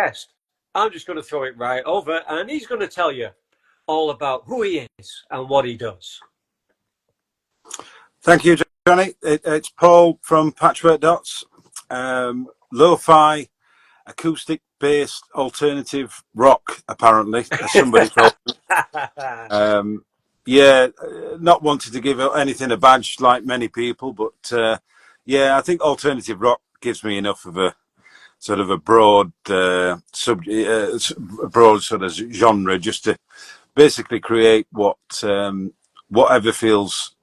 guest. I'm just going to throw it right over, and he's going to tell you all about who he is and what he does. Thank you, Johnny. It's Paul from Patchwork Dots. Lo-fi, acoustic-based alternative rock, apparently, as somebody told me. Yeah, not wanting to give anything a badge like many people, but yeah, I think alternative rock gives me enough of a sort of a broad broad sort of genre, just to basically create whatever feels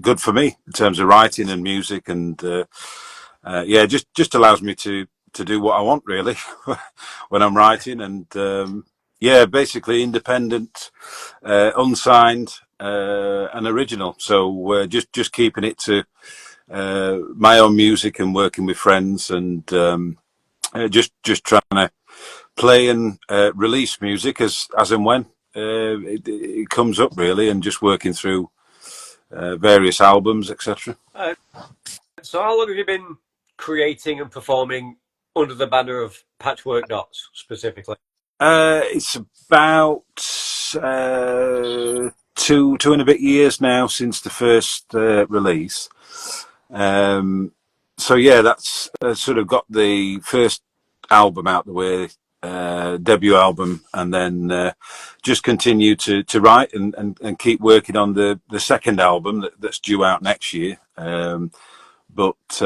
good for me in terms of writing and music, and yeah, just allows me to do what I want really when I'm writing, and yeah, basically independent, unsigned, and original. So just keeping it to my own music and working with friends, and just trying to play and release music as and when it comes up really, and just working through various albums, etc. So how long have you been creating and performing under the banner of Patchwork Dots specifically? It's about 2 and a bit years now since the first release. So yeah, that's sort of got the first album out the way, debut album, and then just continue to write and keep working on the second album that's due out next year. But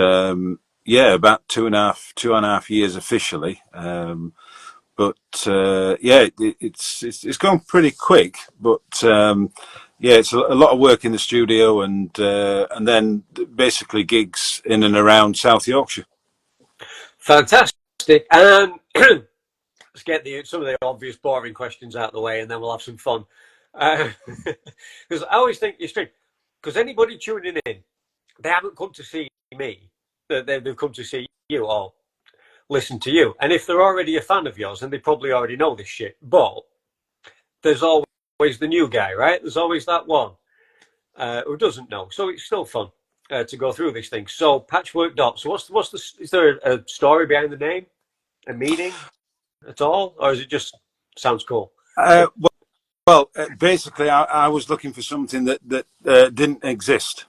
yeah, about two and a half years officially. But yeah, it's gone pretty quick. But yeah, it's a lot of work in the studio, and then basically gigs in and around South Yorkshire. Fantastic. And let's get some of the obvious boring questions out of the way, and then we'll have some fun. Because I always think it's strange, because anybody tuning in, they haven't come to see me. They've come to see you or listen to you. And if they're already a fan of yours, then they probably already know this shit. But there's always the new guy, right? There's always that one who doesn't know. So it's still fun to go through these things. So Patchwork Dots. So is there a story behind the name? A meaning at all? Or is it just sounds cool? Well, basically, I was looking for something that didn't exist.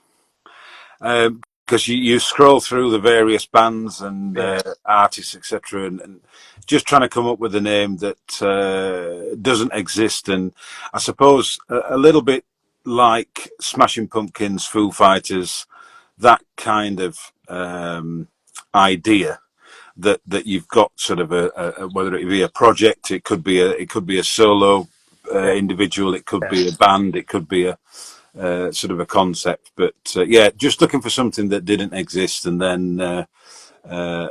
Because you scroll through the various bands and artists, etc., and just trying to come up with a name that doesn't exist. And I suppose a little bit like Smashing Pumpkins, Foo Fighters, that kind of idea that you've got sort of a whether it be a project, it could be a solo individual, it could be a band, it could be a sort of a concept, but yeah, just looking for something that didn't exist, and then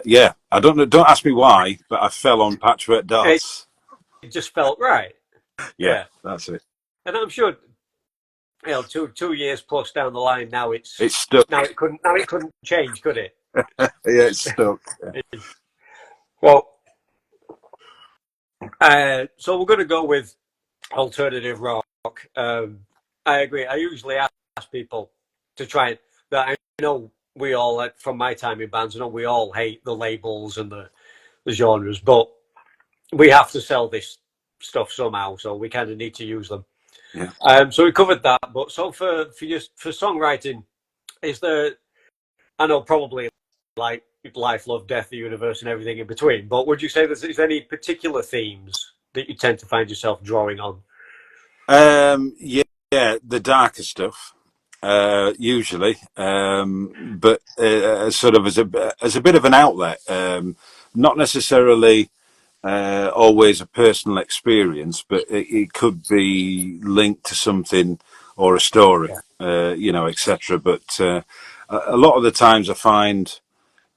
yeah, I don't know. Don't ask me why, but I fell on Patchwork Dots. It just felt right. Yeah, that's it. And I'm sure, you know, 2 years plus down the line, now it's stuck. Now it couldn't change, could it? Yeah, it's stuck. Yeah. Well, so we're going to go with alternative rock. I agree. I usually ask people to try it. That I know we all, from my time in bands, I know we all hate the labels and the genres, but we have to sell this stuff somehow, so we kind of need to use them. Yeah. So we covered that. But so for songwriting, is there? I know probably like life, love, death, the universe, and everything in between. But would you say there's any particular themes that you tend to find yourself drawing on? Yeah, the darker stuff, usually, but sort of as a bit of an outlet, not necessarily always a personal experience, but it could be linked to something or a story, you know, etc. But a lot of the times I find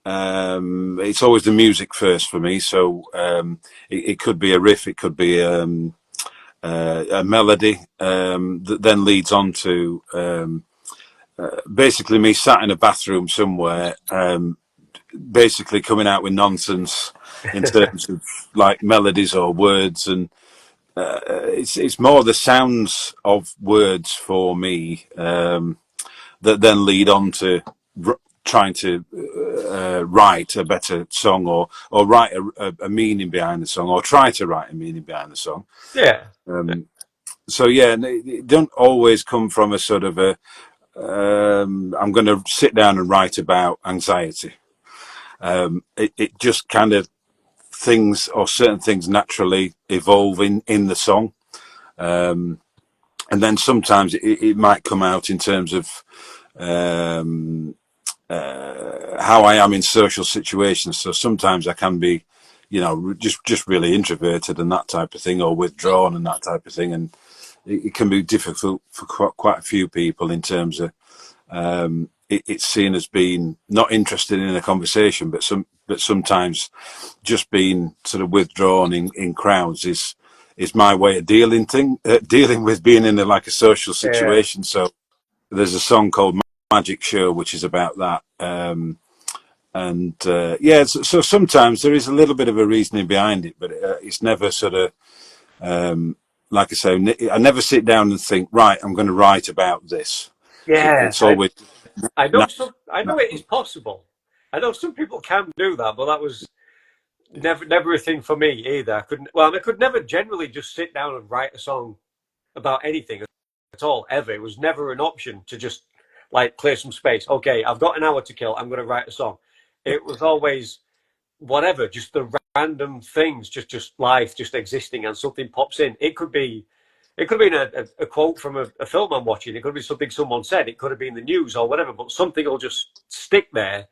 it's always the music first for me. So it could be a riff, it could be a melody that then leads on to basically me sat in a bathroom somewhere, basically coming out with nonsense in terms of like melodies or words, and it's more the sounds of words for me that then lead on to trying to write a better song, or write a meaning behind the song, or try to write a meaning behind the song. Yeah. So yeah, it don't always come from a sort of a I'm going to sit down and write about anxiety. It just kind of things, or certain things, naturally evolve in the song. And then sometimes it might come out in terms of how I am in social situations. So sometimes I can be, just really introverted and that type of thing, or withdrawn and that type of thing. And it can be difficult for quite a few people in terms of it's seen as being not interested in a conversation, but sometimes just being sort of withdrawn in crowds is my way of dealing with being in like a social situation. So there's a song called Magic Show, which is about that. So sometimes there is a little bit of a reasoning behind it, but it's never sort of, like I say, I never sit down and think, right, I'm going to write about this. It's always. I know it is possible. I know some people can do that, but that was never a thing for me either. I could never generally just sit down and write a song about anything at all, ever. It was never an option to just like clear some space. Okay, I've got an hour to kill. I'm going to write a song. It was always whatever, just the random things, just life, just existing, and something pops in. It could be a quote from a film I'm watching. It could be something someone said. It could have been the news or whatever, but something will just stick there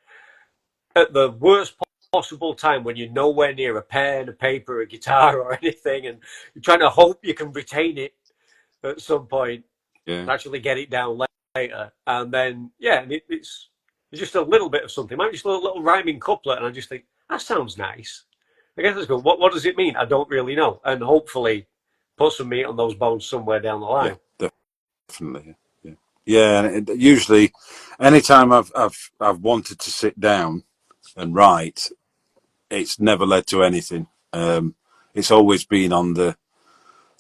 at the worst possible time when you're nowhere near a pen, a paper, a guitar, or anything, and you're trying to hope you can retain it at some point, and actually get it down later. And then, it's just a little bit of something. Maybe just a little rhyming couplet, and I just think, that sounds nice. I guess that's good. What does it mean? I don't really know. And hopefully put some meat on those bones somewhere down the line. Yeah, definitely. Yeah. And usually, anytime I've wanted to sit down and write, it's never led to anything. It's always been on the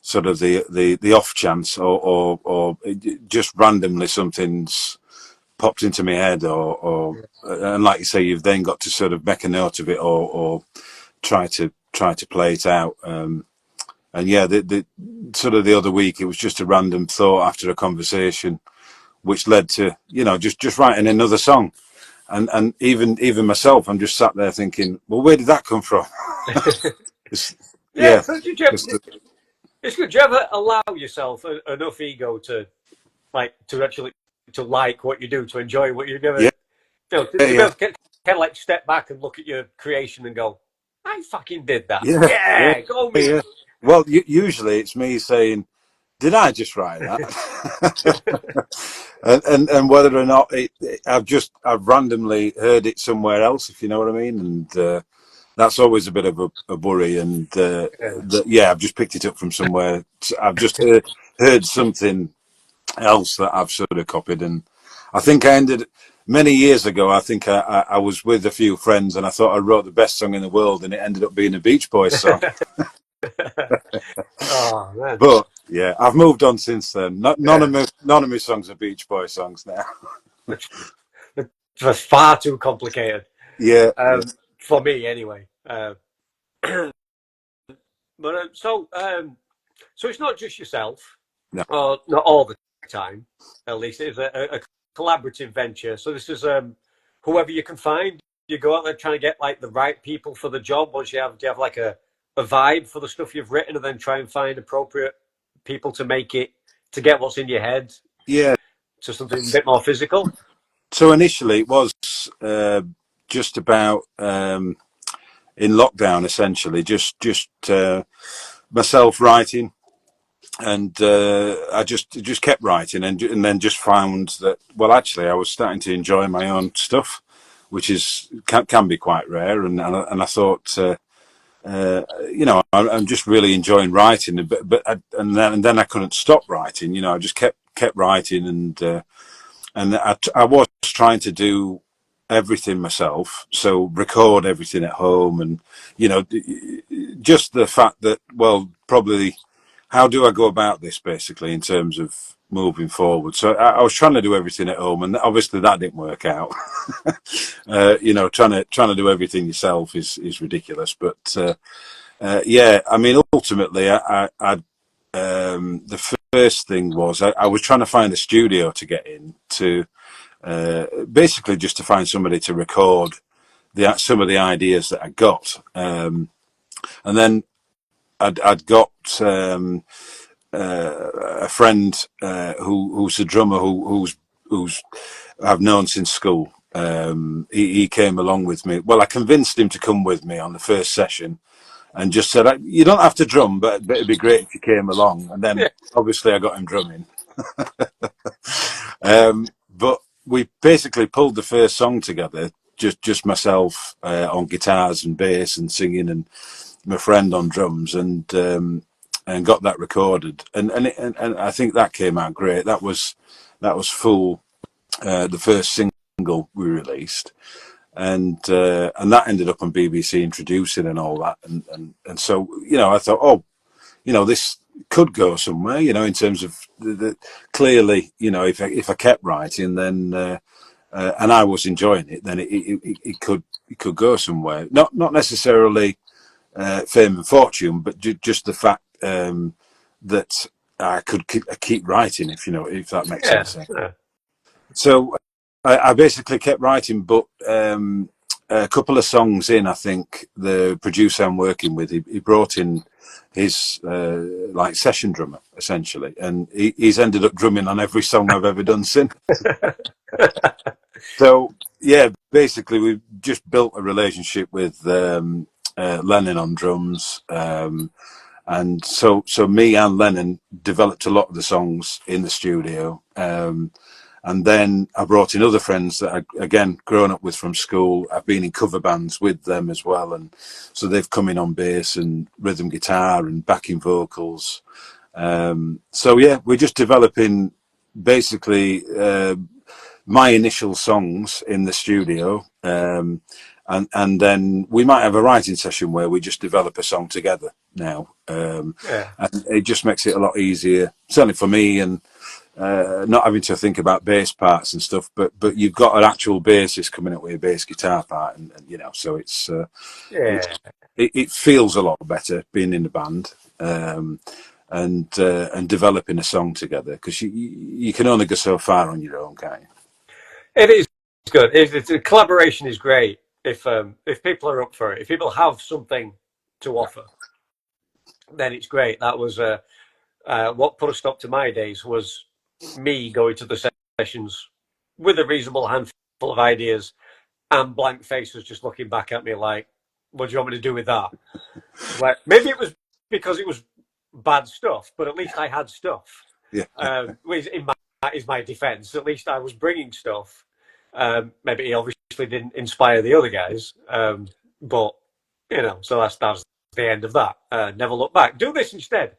sort of the off chance, or just randomly something's popped into my head, and like you say, you've then got to sort of make a note of it, or try to play it out. And yeah, the sort of the other week, it was just a random thought after a conversation, which led to just writing another song. And even myself, I'm just sat there thinking, well, where did that come from? It's good. Do you ever allow yourself enough ego to actually like what you do, to enjoy what you do? To be able to kind of like step back and look at your creation and go, I fucking did that. Yeah, go me. Yeah. Well, usually it's me saying, did I just write that? and whether or not I've randomly heard it somewhere else, if you know what I mean. And that's always a bit of a worry. And I've just picked it up from somewhere. I've just heard something else that I've sort of copied. And I think many years ago, I think I was with a few friends, and I thought I wrote the best song in the world, and it ended up being a Beach Boys song. Oh, man. But yeah, I've moved on since then. None of my songs are Beach Boy songs now. It's far too complicated. Yeah, for me anyway. So it's not just yourself, no. or not all the time. At least it's a collaborative venture. So this is whoever you can find. You go out there trying to get like the right people for the job. Do you have like a vibe for the stuff you've written, and then try and find appropriate people to get what's in your head? Yeah, to something a bit more physical. So initially it was just about in lockdown, essentially, just myself writing, and I just kept writing, and then just found that, well, actually, I was starting to enjoy my own stuff, which can be quite rare, and I thought, I'm just really enjoying writing, and then I couldn't stop writing. I just kept writing, and I was trying to do everything myself, so record everything at home, and just the fact that, well, probably how do I go about this basically in terms of moving forward? So I was trying to do everything at home, and obviously that didn't work out. You know, trying to do everything yourself is ridiculous. But yeah, I mean, ultimately, the first thing was I was trying to find a studio to get in to basically just to find somebody to record some of the ideas that I got, and then I'd got a friend who's a drummer who's I've known since school. He came along with me. Well, I convinced him to come with me on the first session, and just said, "You don't have to drum, but it'd be great if you came along." And then Yeah. obviously I got him drumming. But we basically pulled the first song together, just myself on guitars and bass and singing, and my friend on drums, and got that recorded. And I think that came out great. That was full. The first single we released, and that ended up on BBC Introducing and all that, and so I thought, oh, this could go somewhere, in terms of clearly, if I kept writing, then and I was enjoying it, then it could go somewhere. Not necessarily fame and fortune, but just the fact that I could keep writing, if that makes Yeah. sense. Yeah. So I basically kept writing, but a couple of songs in, I think the producer I'm working with, he brought in his like session drummer essentially, and he's ended up drumming on every song I've ever done since. So yeah, basically we just built a relationship with Lennon on drums, and so me and Lennon developed a lot of the songs in the studio. And then I brought in other friends that I, again, grown up with from school. I've been in cover bands with them as well. And so they've come in on bass and rhythm guitar and backing vocals. So yeah, we're just developing basically my initial songs in the studio. And then we might have a writing session where we just develop a song together now. Yeah. And it just makes it a lot easier, certainly for me, and not having to think about bass parts and stuff, but you've got an actual bassist coming up with a bass guitar part, and so Yeah. it feels a lot better being in the band, and developing a song together, because you can only go so far on your own, can't you? It is good. Collaboration is great if people are up for it. If people have something to offer, then it's great. That was what put a stop to my days was me going to the sessions with a reasonable handful of ideas and blank faces just looking back at me like, "What do you want me to do with that?" Like maybe it was because it was bad stuff, but at least I had stuff. Yeah. That is my defense. At least I was bringing stuff. Maybe he obviously didn't inspire the other guys, but so that's the end of that. Never look back. Do this instead,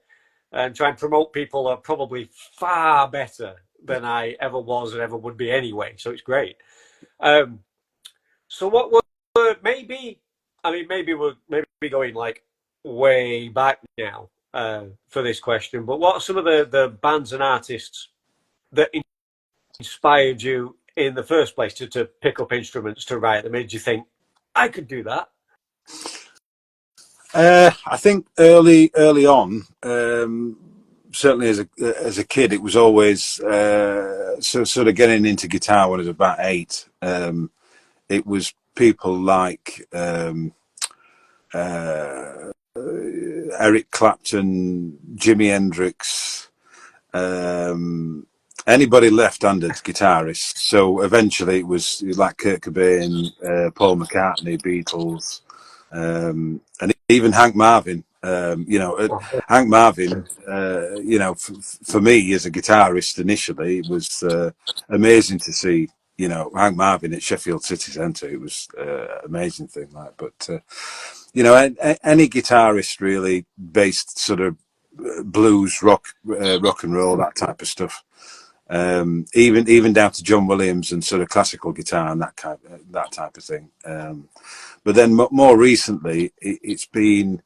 and try and promote people are probably far better than I ever was and ever would be anyway. So it's great. So what were maybe? I mean, maybe we're going like way back now for this question. But what are some of the bands and artists that inspired you in the first place to pick up instruments to write? That made you think I could do that? I think early on, certainly as a kid, it was always sort of getting into guitar when I was about 8. It was people like Eric Clapton, Jimi Hendrix, anybody left-handed guitarist. So eventually it was like Kurt Cobain, Paul McCartney, Beatles, and even Hank Marvin. Hank Marvin, for me as a guitarist initially, it was amazing to see, Hank Marvin at Sheffield City Centre. It was an amazing thing, like. But any guitarist really, based sort of blues, rock and roll, that type of stuff. Even down to John Williams and sort of classical guitar and that type of thing. But then more recently, it's been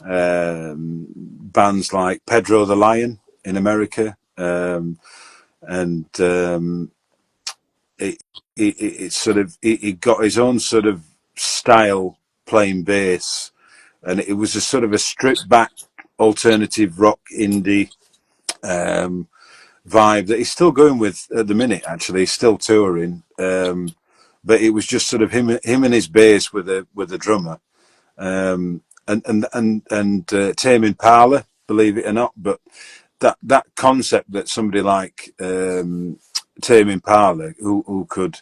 bands like Pedro the Lion in America, and it sort of it got his own sort of style playing bass, and it was a sort of a stripped back alternative rock indie vibe that he's still going with at the minute. Actually, he's still touring, but it was just sort of him and his bass with a drummer, and Tame Impala, believe it or not. But that concept that somebody like Tame Impala, who could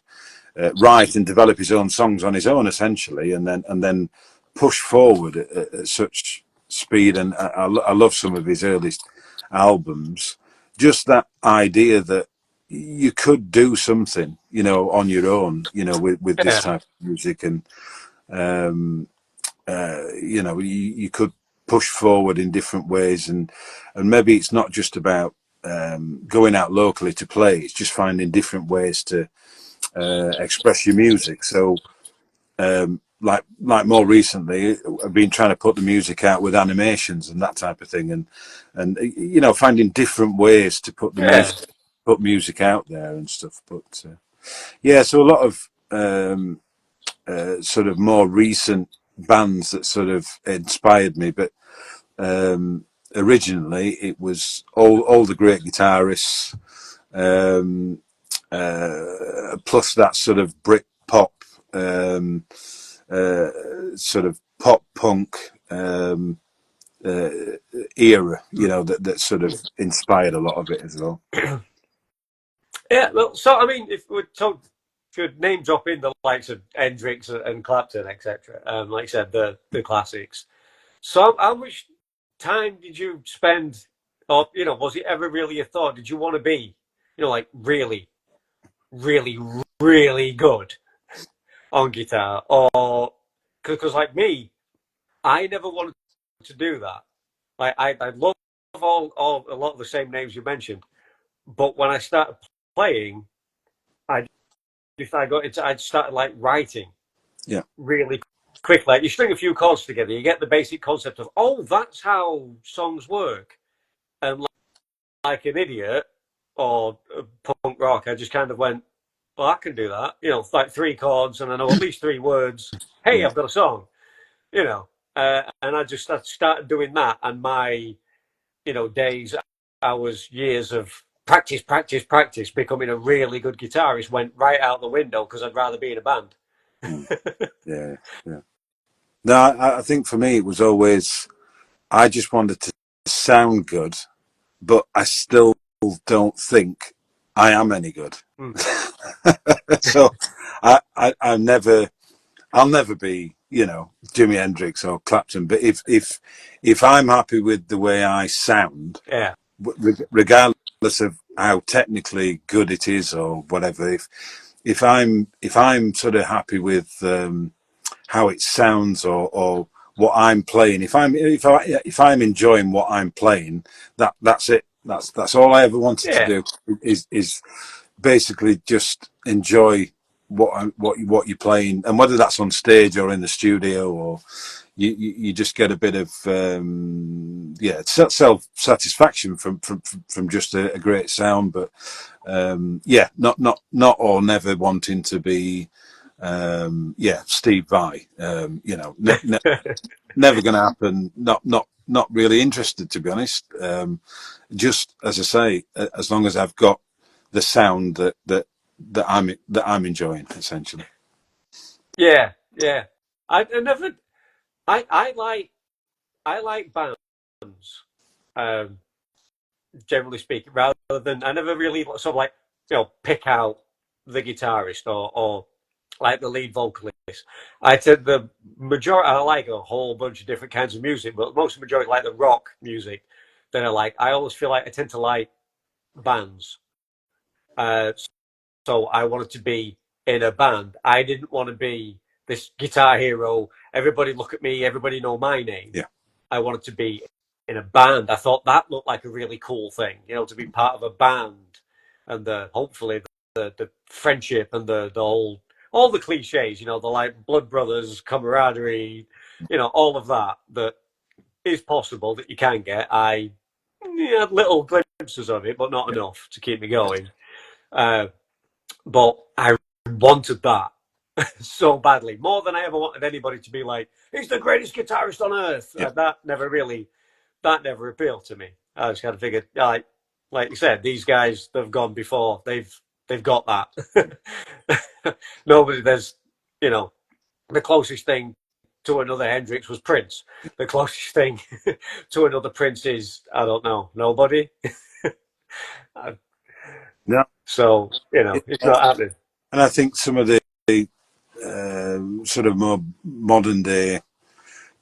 write and develop his own songs on his own, essentially, and then push forward at such speed. And I love some of his earliest albums. Just that idea that you could do something, on your own, with this Yeah. type of music, and you could push forward in different ways, and maybe it's not just about going out locally to play. It's just finding different ways to express your music. So, like more recently, I've been trying to put the music out with animations and that type of thing, and finding different ways to Yeah. put music out there and stuff. But yeah, so a lot of sort of more recent bands that sort of inspired me, but originally it was all the great guitarists, um, plus that sort of Brit pop, sort of pop punk era, that sort of inspired a lot of it as well. Yeah, well, so I mean, if we talk, could name drop in the likes of Hendrix and Clapton, etc. Like I said, the classics. So, how much time did you spend, or was it ever really a thought? Did you want to be, like really, really, really good on guitar, or because like me, I never wanted to do that. Like I love all a lot of the same names you mentioned, but when I started playing, I I got into I started like writing Yeah, really quick. Like you string a few chords together, you get the basic concept of that's how songs work. And like an idiot or punk rock, I just kind of went, well, I can do that. Like three chords and I know at least three words. Hey, yeah, I've got a song. You know, and I started doing that, and my days, hours, years of practice, practice, practice, becoming a really good guitarist went right out the window because I'd rather be in a band. mm, yeah, yeah. No, I think for me it was always I just wanted to sound good, but I still don't think I am any good. Mm. So I'll never be, Jimi Hendrix or Clapton. But if I'm happy with the way I sound, Yeah, regardless of how technically good it is or whatever, if I'm sort of happy with how it sounds, or what I'm playing, if I'm enjoying what I'm playing, that's it. That's all I ever wanted to yeah, do, is basically just enjoy what you're playing, and whether that's on stage or in the studio, or you just get a bit of self satisfaction from just a great sound. But not or never wanting to be Steve Vai. Never going to happen. Not really interested, to be honest. Just as I say, as long as I've got the sound that I'm enjoying, essentially. yeah, yeah. I never. I like bands. Um, Generally speaking, rather than I never really sort of like pick out the guitarist or like the lead vocalist. I tend the majority. I like a whole bunch of different kinds of music, but most of the majority like the rock music that I like. I always feel like I tend to like bands. Uh, so I wanted to be in a band. I didn't want to be this guitar hero. Everybody look at me. Everybody know my name. Yeah. I wanted to be in a band. I thought that looked like a really cool thing, to be part of a band, and hopefully the friendship and the whole all the cliches, the like blood brothers, camaraderie, all of that is possible that you can get. I had little glimpses of it, but not Yeah. enough to keep me going. Uh, but I wanted that so badly, more than I ever wanted anybody to be like, he's the greatest guitarist on earth. Yeah. That never appealed to me. I just kind of figured, like you said, these guys that have gone before, they've got that. Nobody, there's, you know, the closest thing to another Hendrix was Prince. The closest thing to another Prince is, I don't know, nobody. No. So, it's not happening. And I think some of the sort of more modern day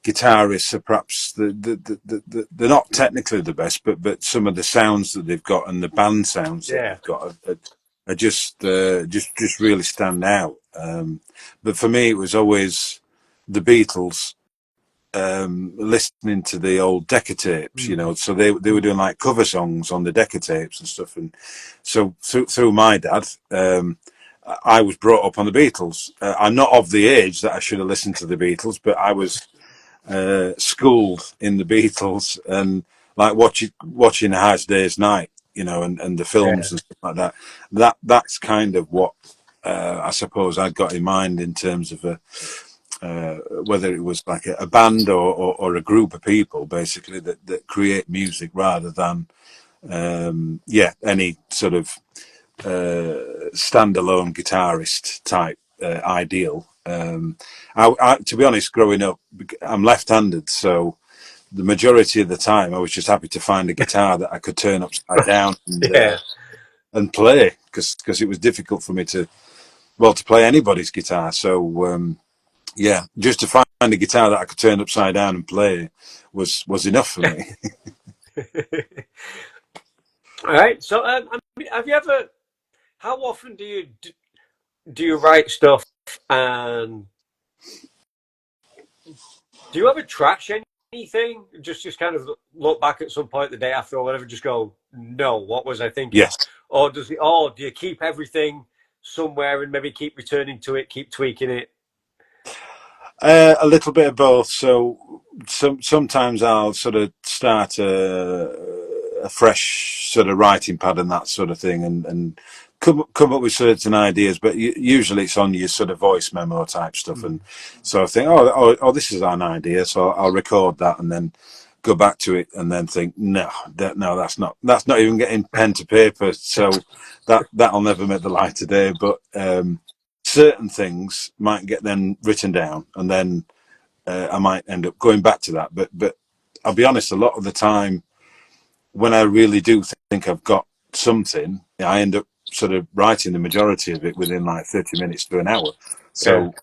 guitarists are perhaps they're not technically the best, but some of the sounds that they've got and the band sounds that Yeah. they've got are just really stand out. But for me, it was always the Beatles. Listening to the old Decca tapes, so they were doing like cover songs on the Decca tapes and stuff, and so through my dad, I was brought up on the Beatles. I'm not of the age that I should have listened to the Beatles, but I was schooled in the Beatles and like watching Hard Day's Night, and the Yeah. films and stuff like that. That's kind of what I suppose I'd got in mind in terms of whether it was like a band or a group of people, basically that create music rather than any sort of standalone guitarist type ideal. To be honest, growing up, I'm left-handed, so the majority of the time I was just happy to find a guitar that I could turn upside down Yeah. and play, because it was difficult for me to play anybody's guitar. So just to find a guitar that I could turn upside down and play was enough for me. All right. So, have you ever? How often do you write stuff, and do you ever trash anything? Just kind of look back at some point the day after or whatever, just go, no, what was I thinking? Yes. Or do you keep everything somewhere and maybe keep returning to it, keep tweaking it? A little bit of both. So sometimes I'll sort of start a fresh sort of writing pad and that sort of thing, and come up with certain ideas. But usually it's on your sort of voice memo type stuff, and so I think, oh, this is an idea, so I'll record that and then go back to it and then think, no, that's not even getting pen to paper. So that'll never make the light of day. But certain things might get then written down, and then I might end up going back to that. But I'll be honest, a lot of the time when I really do think I've got something, I end up sort of writing the majority of it within like 30 minutes to an hour. So,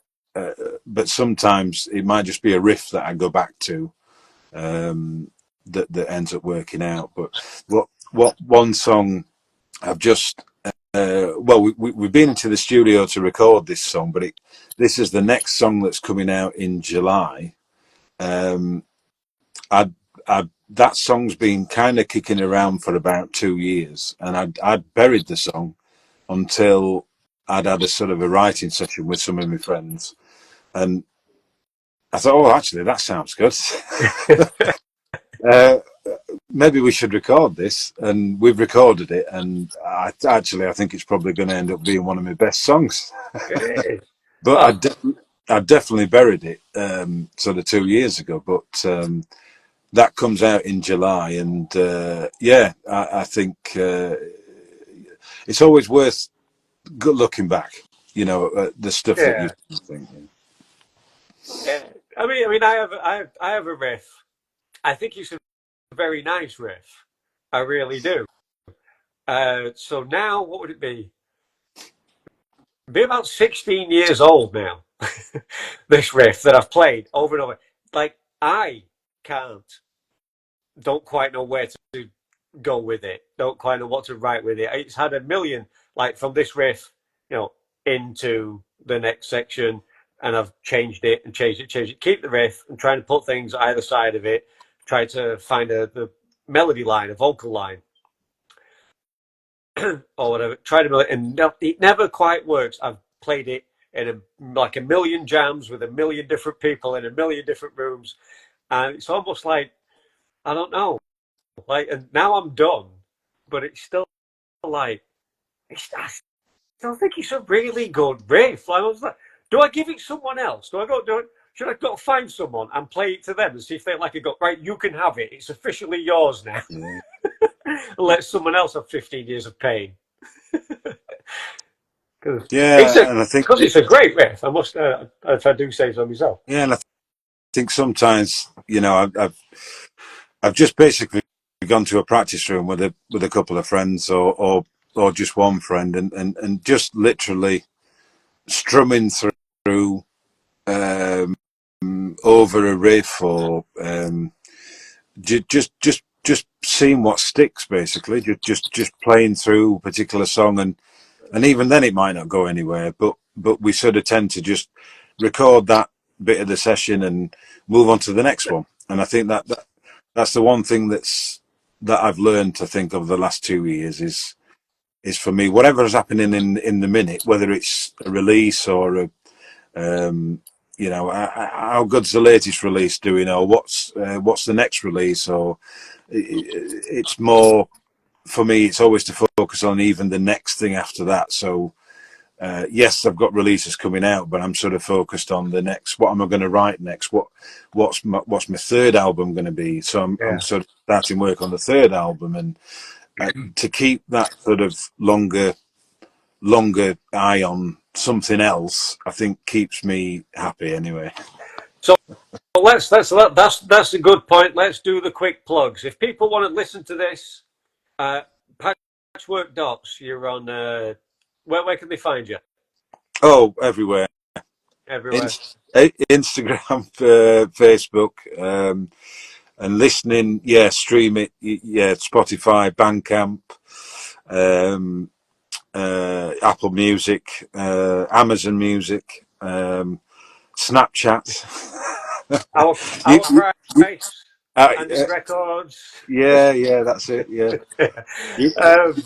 but sometimes it might just be a riff that I go back to that ends up working out. But what one song I've just we've been into the studio to record this song, but this is the next song that's coming out in July. Um, that song's been kind of kicking around for about 2 years, and I'd buried the song until I'd had a sort of a writing session with some of my friends, and I thought, oh, actually, that sounds good. uh, Maybe we should record this, and we've recorded it, and I think it's probably going to end up being one of my best songs. But I definitely buried it sort of 2 years ago. But that comes out in July, and I think it's always worth looking back. The stuff that you Yeah. think. Yeah. I have a riff. I think it's a very nice riff. I really do. So now, what would it be? Be about 16 years old now. This riff that I've played over and over. Like, I don't quite know where to go with it. Don't quite know what to write with it. It's had a million, like from this riff, into the next section, and I've changed it and changed it. Keep the riff and trying to put things either side of it. Try to find the melody line, a vocal line, or whatever. Try to, and it never quite works. I've played it in like a million jams with a million different people in a million different rooms, and it's almost like I don't know. Like, and now I'm done, but it's still like, I still think it's a really good riff. Like, I was like, do I give it someone else? Do I go? Should I go find someone and play it to them and see if they like it? Go right, you can have it. It's officially yours now. Yeah, And let someone else have 15 years of pain. Because it's yeah, a and I think because it's a great riff. I must, if I do say so myself. yeah, and I think sometimes I've just basically gone to a practice room with a couple of friends or just one friend and just literally strumming through um, over a riff or just seeing what sticks basically just playing through a particular song and even then it might not go anywhere but we sort of tend to just record that bit of the session and move on to the next one and I think that's the one thing that I've learned to think of the last 2 years is for me whatever is happening in the minute whether it's a release or a how good's the latest release doing or what's the next release or it's more for me it's always to focus on even the next thing after that so yes I've got releases coming out but I'm sort of focused on the next what am I going to write next what's my third album going to be so I'm Yeah. sort of starting work on the third album and to keep that sort of longer eye on something else I think keeps me happy anyway. So that's a good point. Let's do the quick plugs. If people want to listen to this, uh, Patchwork Dots, you're on. Where can they find you? Oh, everywhere. Everywhere. Instagram, Facebook, and listening. Yeah, stream it. Yeah, Spotify, Bandcamp, um, Apple Music, Amazon Music, Snapchat. you, Our you, you, price, uh, Andy's Records. yeah, that's it. Yeah. You, um,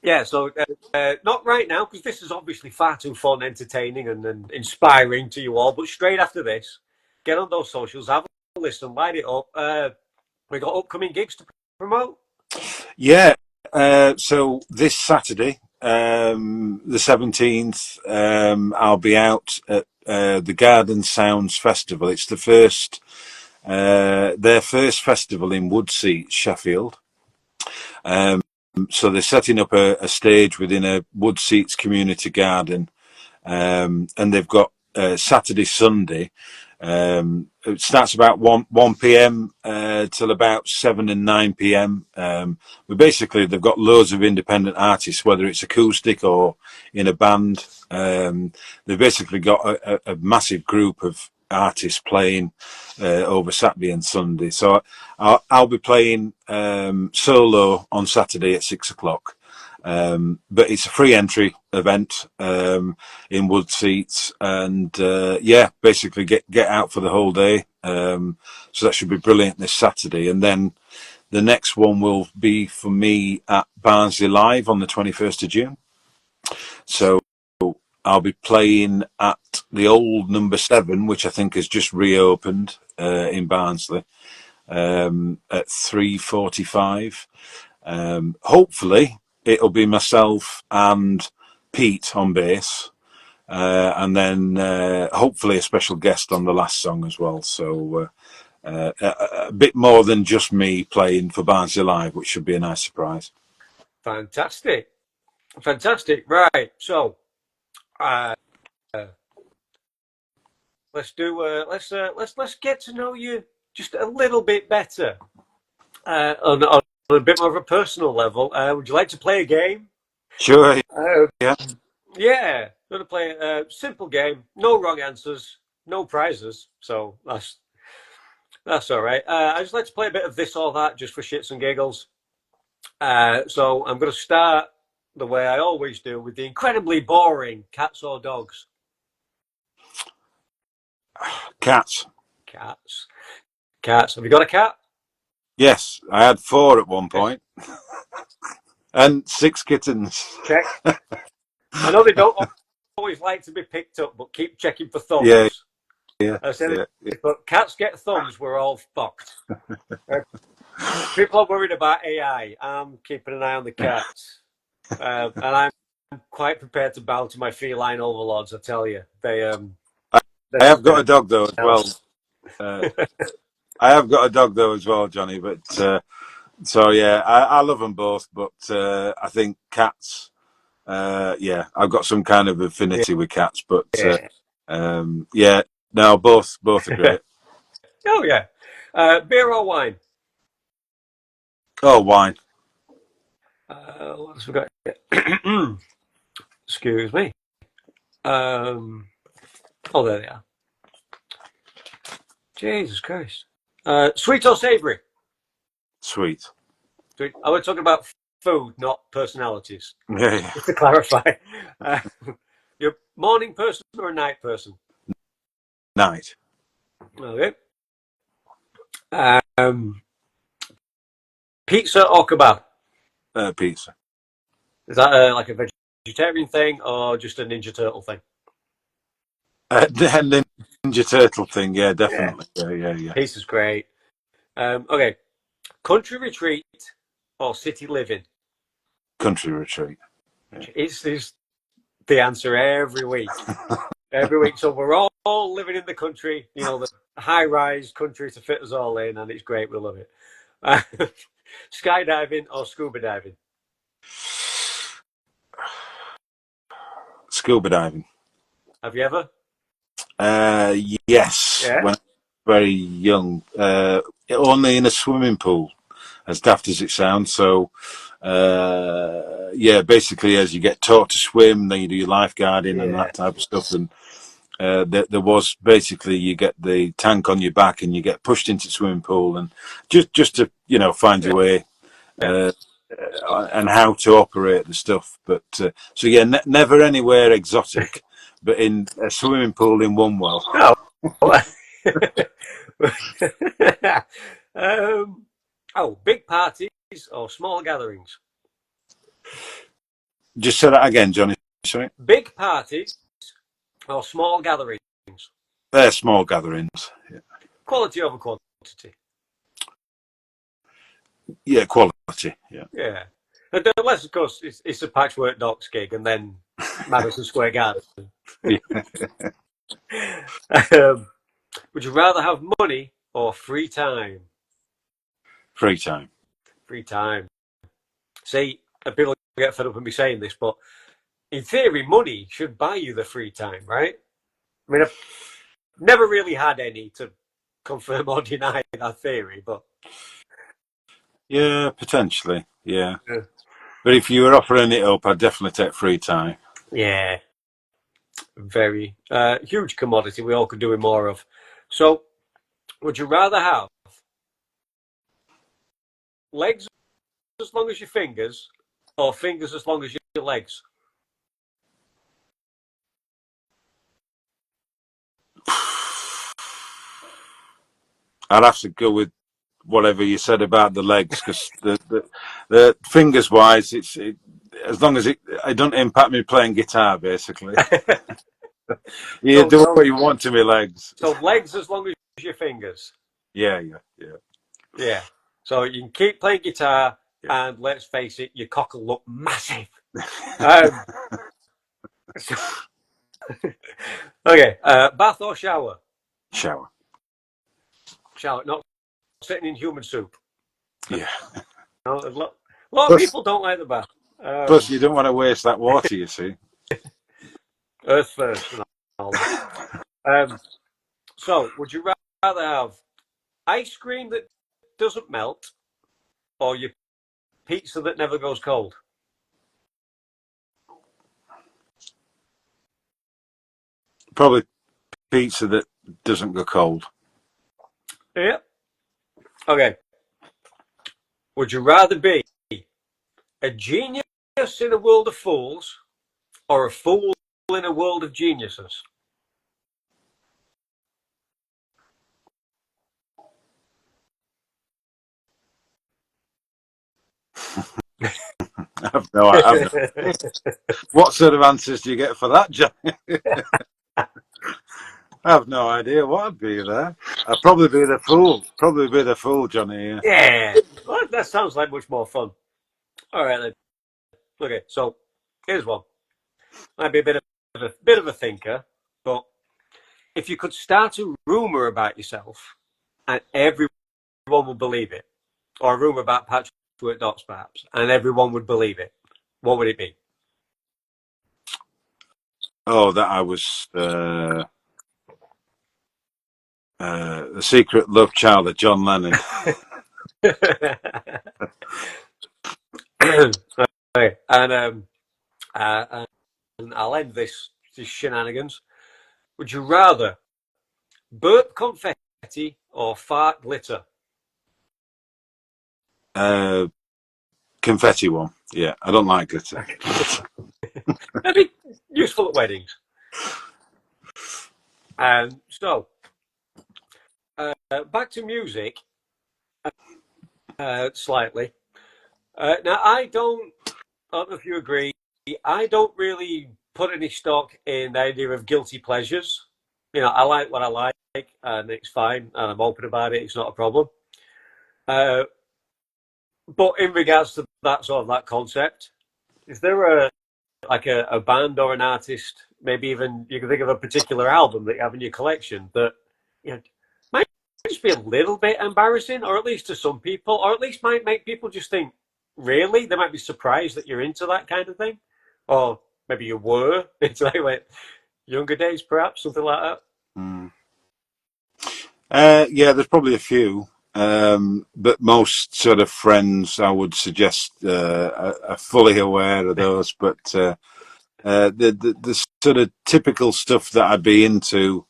yeah. So not right now because this is obviously far too fun, entertaining, and inspiring to you all. But straight after this, get on those socials, have a listen, light it up. We got upcoming gigs to promote. yeah. So this Saturday, the 17th, I'll be out at the Garden Sounds Festival. It's their first festival in Woodseats, Sheffield. Um, so they're setting up a stage within a Woodseats community garden, and they've got Saturday, Sunday. It starts about 1 p.m. Till about 7 and 9 p.m. But basically, they've got loads of independent artists, whether it's acoustic or in a band. They've basically got a massive group of artists playing over Saturday and Sunday. So I'll be playing solo on Saturday at 6 o'clock. But it's a free entry event in Woodseats, and yeah, basically get out for the whole day. So that should be brilliant this Saturday, and then the next one will be for me at Barnsley Live on the 21st of June. So I'll be playing at the old Number 7, which I think has just reopened in Barnsley at 3:45. Hopefully, it'll be myself and Pete on bass, and then hopefully a special guest on the last song as well. So a bit more than just me playing for Barnsley Live, which should be a nice surprise. Fantastic, fantastic. Right. So uh, let's do. Let's get to know you just a little bit better on a bit more of a personal level. Would you like to play a game? Sure. Uh, Yeah. yeah, going to play a simple game. No wrong answers, no prizes. So that's all right. I just like to play a bit of this or that just for shits and giggles. So I'm going to start the way I always do with the incredibly boring cats or dogs. Cats. Cats. Cats. Have you got a cat? Yes, I had 4 at one Yes. point, and 6 kittens. Check. I know they don't always like to be picked up, but keep checking for Yeah, thumbs. I said yeah, it, but cats get thumbs. We're all fucked. People are worried about AI. I'm keeping an eye on the cats, and I'm quite prepared to bow to my feline overlords. I tell you, they I have got a deserve dog though as well. else. Uh, I have got a dog though as well, Johnny. But so yeah, I love them both. But I think cats. Yeah, I've got some kind of affinity with cats. But Yeah. yeah, no, both are great. Oh yeah. Beer or wine? Oh, wine. What else we got? Excuse me. Um, oh, there they are. Jesus Christ. Sweet or savoury? Sweet. Sweet. I was talking about food, not personalities. Yeah, yeah. Just to clarify. Uh, you're a morning person or a night person? Night. Okay. Um, pizza or kebab? Pizza. Is that like a vegetarian thing or just a Ninja Turtle thing? The Ninja Turtle thing. Yeah, Yeah. definitely. Yeah, yeah, yeah. Pizza's great. Okay. Country retreat or city living? Country retreat. Yeah. It's the answer every week. Every week. So we're all living in the country, the high rise country to fit us all in, and it's great. We love it. Skydiving or scuba diving? Scuba diving. Have you ever? Yes, Yeah. when I was very young, only in a swimming pool, as daft as it sounds. So, yeah, basically, as you get taught to swim, then you do your lifeguarding and Yeah. that type of stuff. And there was basically you get the tank on your back and you get pushed into the swimming pool, and just to find your way. Yeah. Uh, and how to operate the stuff, but so yeah, never anywhere exotic, but in a swimming pool in one well. Oh. um, big parties or small gatherings? Just say that again, Johnny. Sorry. Big parties or small gatherings? They're small gatherings. Yeah, Quality over quantity. yeah, quality. Yeah. Yeah. Unless, of course, it's a Patchwork Docs gig and then Madison Square Garden. Yeah. um, would you rather have money or free time? Free time. Free time. See, people get fed up with me saying this, but in theory, money should buy you the free time, right? I mean, I've never really had any to confirm or deny that theory, but Yeah, potentially. Yeah, yeah, but if you were offering it up, I'd definitely take free time. yeah, very huge commodity we all could do with more of. So, would you rather have legs as long as your fingers or fingers as long as your legs? I'd have to go with whatever you said about the legs, because the fingers wise, as long as it don't impact me playing guitar, basically. You so, do so, what you want to my legs. so legs as long as your fingers. Yeah, yeah, yeah. Yeah. So you can keep playing guitar, and let's face it, your cock will look massive. Um, okay. Bath or shower? Shower. Shower. Not sitting in human soup. Yeah. No, a lot of Plus, people don't like the bath. plus, you don't want to waste that water. You see. Earth first and all that. So, would you rather have ice cream that doesn't melt or your pizza that never goes cold? Probably pizza that doesn't go cold. Yeah. Okay. Would you rather be a genius in a world of fools or a fool in a world of geniuses? I've no. What sort of answers do you get for that, John? I have no idea what I'd be there. I'd probably be the fool. Probably be the fool, Johnny. Yeah. Yeah, well, that sounds like much more fun. All right then. Okay, so here's one. Might be a bit of a thinker, but if you could start a rumor about yourself and everyone would believe it, or a rumor about Patchwork Dots perhaps, and everyone would believe it, what would it be? Oh, that I was the secret love child of John Lennon. Okay, uh, and I'll end this shenanigans. Would you rather burp confetti or fart glitter? Uh, confetti one. Yeah, I don't like glitter. That'd be useful at weddings. So, back to music slightly. Now, I don't know if you agree, I don't really put any stock in the idea of guilty pleasures. I like what I like, and it's fine, and I'm open about it. It's not a problem. Uh, but in regards to that concept, is there a band or an artist, maybe even you can think of a particular album that you have in your collection that might just be a little bit embarrassing, or at least to some people, or at least might make people just think, really? They might be surprised that you're into that kind of thing, or maybe you were into like younger days, perhaps something like that. Mm. Yeah, there's probably a few, but most sort of friends, I would suggest, are fully aware of those. But the sort of typical stuff that I'd be into,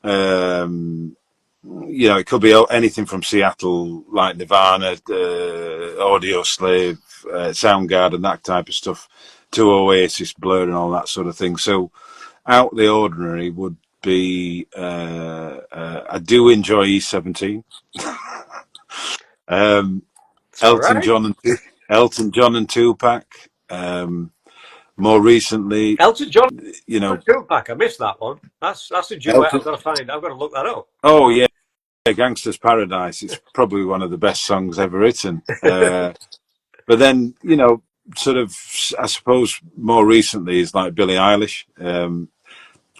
it could be anything from Seattle, like Nirvana, Audio Slave, Soundgarden, that type of stuff, to Oasis, Blur, and all that sort of thing. So, out of the ordinary would be I do enjoy E17. It's all Elton right. John and Elton John and Tupac. More recently, Elton John you know, and Tupac. I missed that one. That's a duet. Elton. I've got to find. I've got to look that up. Oh yeah, Gangster's Paradise. It's probably one of the best songs ever written. But then, sort of, I suppose more recently is like Billie Eilish.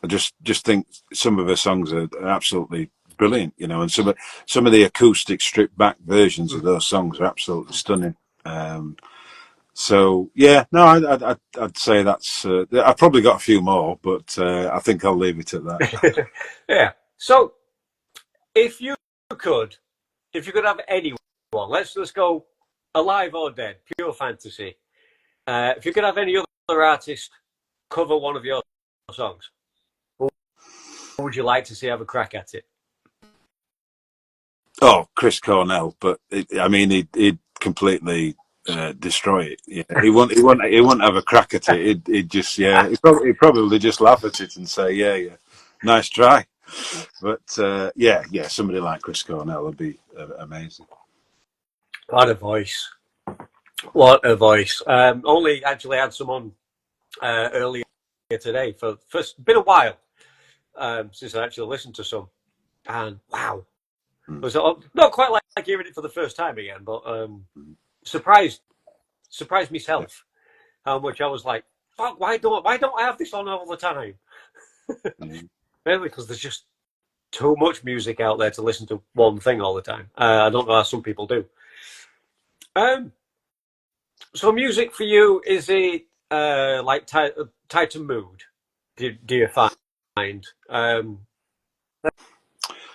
I just think some of her songs are absolutely brilliant, and some of the acoustic stripped back versions of those songs are absolutely stunning. So yeah, no, I'd say that's. I've probably got a few more, but I think I'll leave it at that. Yeah. So if you could, if you could have anyone, let's go alive or dead, pure fantasy. If you could have any other artist cover one of your songs, who would you like to see have a crack at it? Oh, Chris Cornell, but he'd completely destroy it. Yeah, he won't have a crack at it. He'd just, yeah, he'd probably just laugh at it and say, yeah, yeah, nice try. But yeah, somebody like Chris Cornell would be amazing. What a voice! What a voice! Only actually had someone earlier today for first been a while since I actually listened to some, and wow, it was not quite like hearing it for the first time again, but surprised surprised myself how much I was like, fuck, why don't I have this on all the time? Mm. Mainly because there's just too much music out there to listen to one thing all the time. I don't know how some people do. Um, so music for you, is it like tied to mood? Do you find? I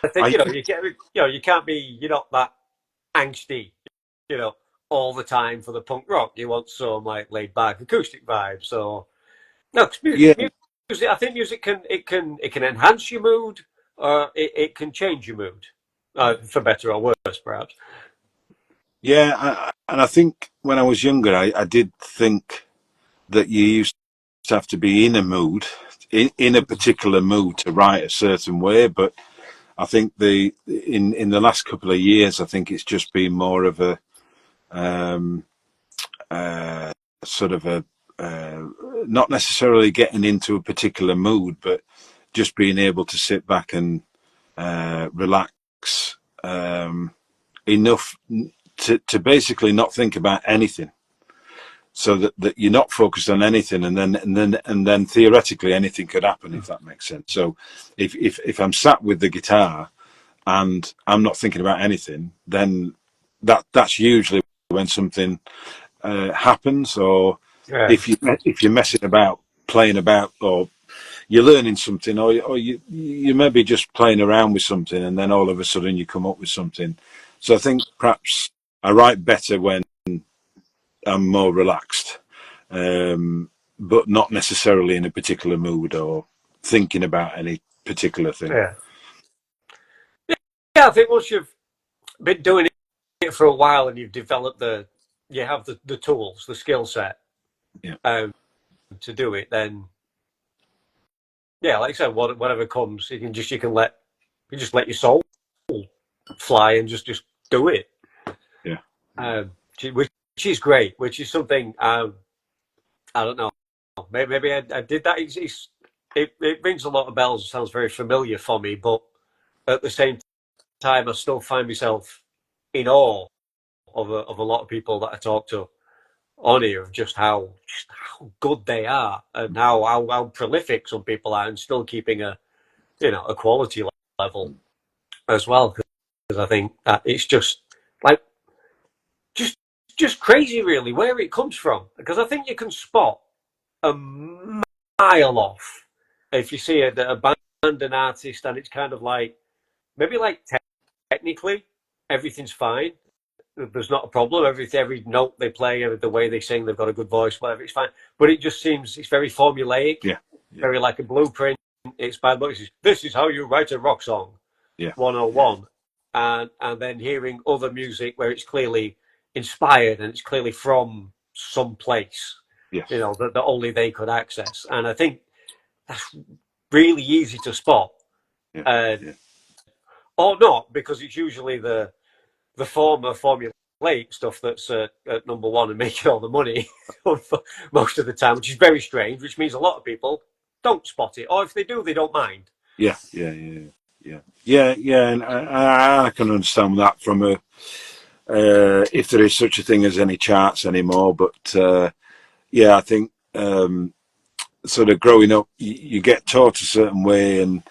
think I you can't be you're not that angsty, you know, all the time for the punk rock. You want some like laid back acoustic vibes. So no, 'cause yeah, music. I think music can enhance your mood, or it can change your mood, for better or worse, perhaps. yeah, and I think when I was younger, I did think that you used to have to be in a mood, in a particular mood to write a certain way, but I think in the last couple of years, I think it's just been more of a um, uh, sort of a not necessarily getting into a particular mood, but just being able to sit back and relax enough to basically not think about anything, so that you're not focused on anything, and then theoretically anything could happen, if that makes sense. So if I'm sat with the guitar and I'm not thinking about anything, then that's usually when something happens. Or Yeah. if you're messing about, playing about, or you're learning something, or you may be just playing around with something, and then all of a sudden you come up with something. So I think perhaps I write better when I'm more relaxed, but not necessarily in a particular mood or thinking about any particular thing. Yeah. Yeah, I think once you've been doing it for a while and you've developed you have the tools, the skill set Yeah. To do it, then yeah, like I said, whatever comes, you can just let your soul fly and just do it. Yeah. Which is great. Which is something I don't know. Maybe I did that. It rings a lot of bells. It sounds very familiar for me, but at the same time, I still find myself in awe of a lot of people that I talk to on here, of just how good they are, and how prolific some people are, and still keeping a quality level as well. Because I think that it's just like just just crazy, really, where it comes from. Because I think you can spot a mile off if you see a band, an artist, and it's kind of like maybe like technically everything's fine. There's not a problem. Every note they play, the way they sing, they've got a good voice, whatever, it's fine. But it just seems it's very formulaic, Yeah. very like a blueprint. It's by this is how you write a rock song, Yeah. 101. And then hearing other music where it's clearly inspired and it's clearly from some place, Yes. that only they could access. And I think that's really easy to spot. Yeah. Or not, because it's usually the formulaic stuff that's at number one and making all the money most of the time, which is very strange, which means a lot of people don't spot it, or if they do, they don't mind. Yeah. And I can understand that from if there is such a thing as any charts anymore. But I think sort of growing up, you get taught a certain way, and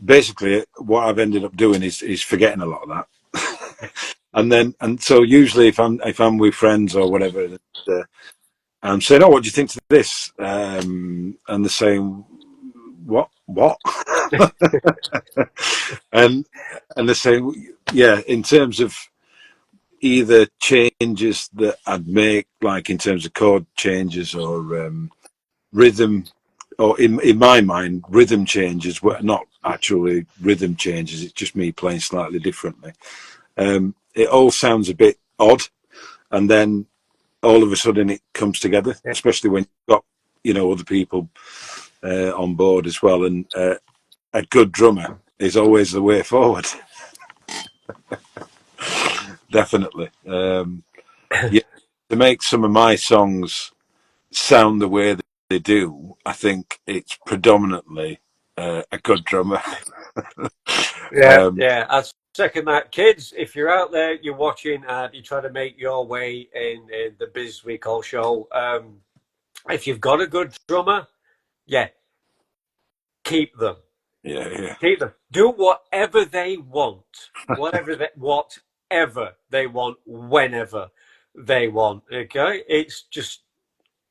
basically what I've ended up doing is forgetting a lot of that. and so usually if I'm with friends or whatever, I'm saying, "Oh, what do you think to this?" And they're saying, "What?" and they're saying, "Yeah," in terms of either changes that I'd make, like in terms of chord changes or rhythm, or in my mind, rhythm changes were not actually rhythm changes. It's just me playing slightly differently. It all sounds a bit odd, and then all of a sudden it comes together, Yeah. especially when you've got other people on board as well. And a good drummer is always the way forward. Definitely. To make some of my songs sound the way that they do, I think it's predominantly a good drummer. Yeah. I second that. Kids, if you're out there, you're watching, and you try to make your way in the biz we call show, if you've got a good drummer, yeah, keep them. Yeah. Keep them. Do whatever they want. Whatever they want, whenever they want. Okay? It's just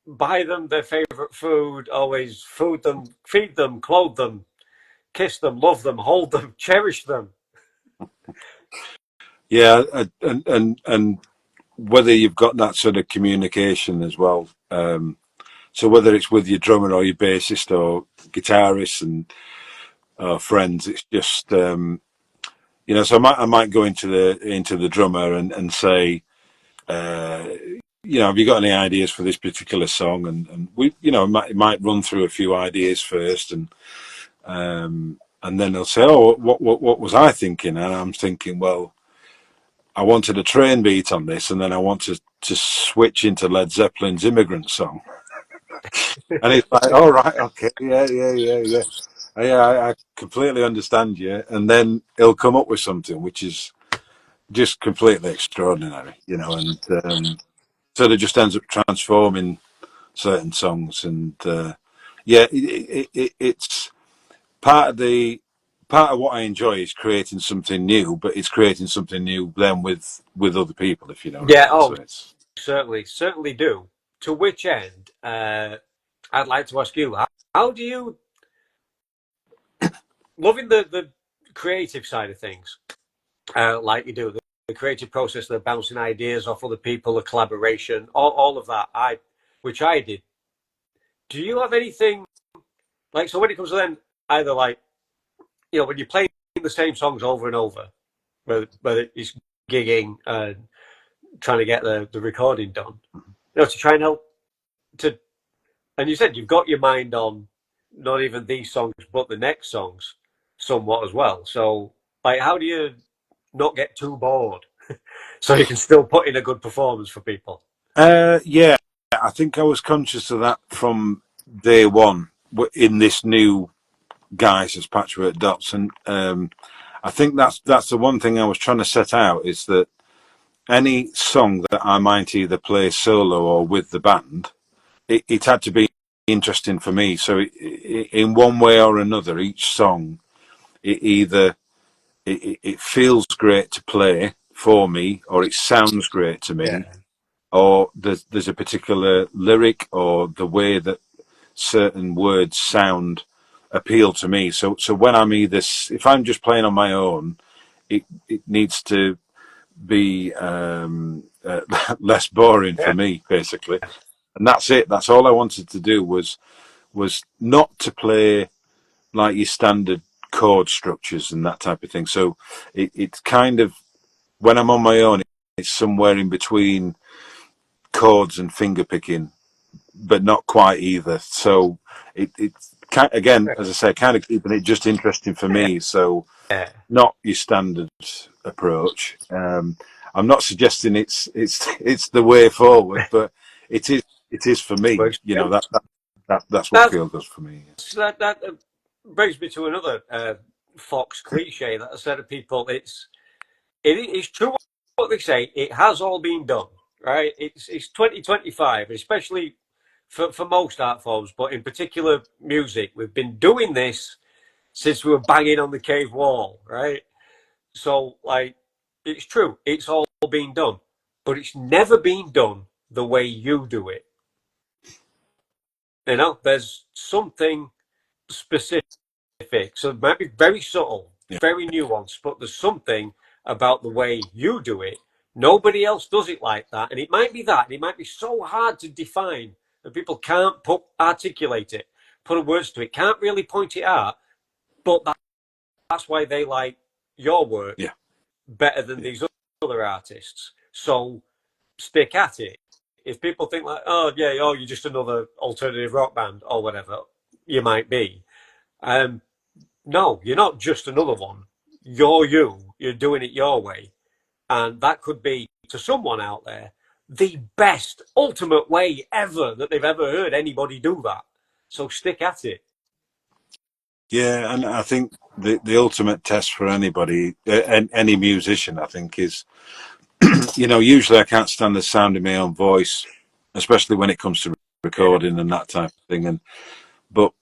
buy them their favorite food, always feed them, clothe them, kiss them, love them, hold them, cherish them. Yeah, and whether you've got that sort of communication as well. So whether it's with your drummer or your bassist or guitarist and friends, it's just So I might go into the drummer and say, have you got any ideas for this particular song? And we, might run through a few ideas first, and then they'll say, oh, what was I thinking? And I'm thinking, well, I wanted a train beat on this, and then I want to switch into Led Zeppelin's Immigrant Song. And it's like, all right, okay, yeah. I completely understand you. And then he'll come up with something which is just completely extraordinary, you know, and so it just ends up transforming certain songs. And yeah, it's part of what I enjoy is creating something new, but it's creating something new then with other people, if you know what I Yeah, mean. So oh, it's certainly do. To which end, I'd like to ask you, how do you, loving the creative side of things, like you do, the creative process, the bouncing ideas off other people, the collaboration, all of that, which I did. Do you have anything, like, so when it comes to then, either like, when you're playing the same songs over and over, whether it's gigging and trying to get the recording done, to try and help to, and you said you've got your mind on not even these songs, but the next songs somewhat as well. So, like, how do you not get too bored so you can still put in a good performance for people? yeah, I think I was conscious of that from day one in this new guise as Patchwork Dots, and I think that's the one thing I was trying to set out is that any song that I might either play solo or with the band, it had to be interesting for me. So in one way or another, each song, it either it feels great to play for me, or it sounds great to me, Yeah. or there's a particular lyric or the way that certain words sound appeal to me. So when I'm either if I'm just playing on my own, it needs to be less boring for Yeah. me, basically. And that's it. That's all I wanted to do was not to play like your standard chord structures and that type of thing. So it's kind of when I'm on my own, it's somewhere in between chords and finger picking, but not quite either. So it's again, as I say, kind of keeping it just interesting for me. So Yeah. not your standard approach. I'm not suggesting it's the way forward, but it is for me. Works. You know that's what That's, feels good for me. that brings me to another Fox cliche that I said to people. It is true what they say. It has all been done, right? It's 2025, especially for most art forms, but in particular music. We've been doing this since we were banging on the cave wall, right? So, like, it's true. It's all been done, but it's never been done the way you do it. There's something specific. So it might be very subtle, Yeah, very nuanced, but there's something about the way you do it. Nobody else does it like that. And it might be that. And it might be so hard to define that people can't articulate it, put words to it, can't really point it out. But that's why they like your work yeah, better than yeah, these other artists. So stick at it. If people think like, oh yeah, oh you're just another alternative rock band or whatever, you might be. Um, no, you're not just another one. You're you. You're doing it your way. And that could be, to someone out there, the best, ultimate way ever that they've ever heard anybody do that. So stick at it. yeah. And I think the ultimate test for anybody, any musician, I think, is usually I can't stand the sound of my own voice, especially when it comes to Yeah. recording and that type of thing. But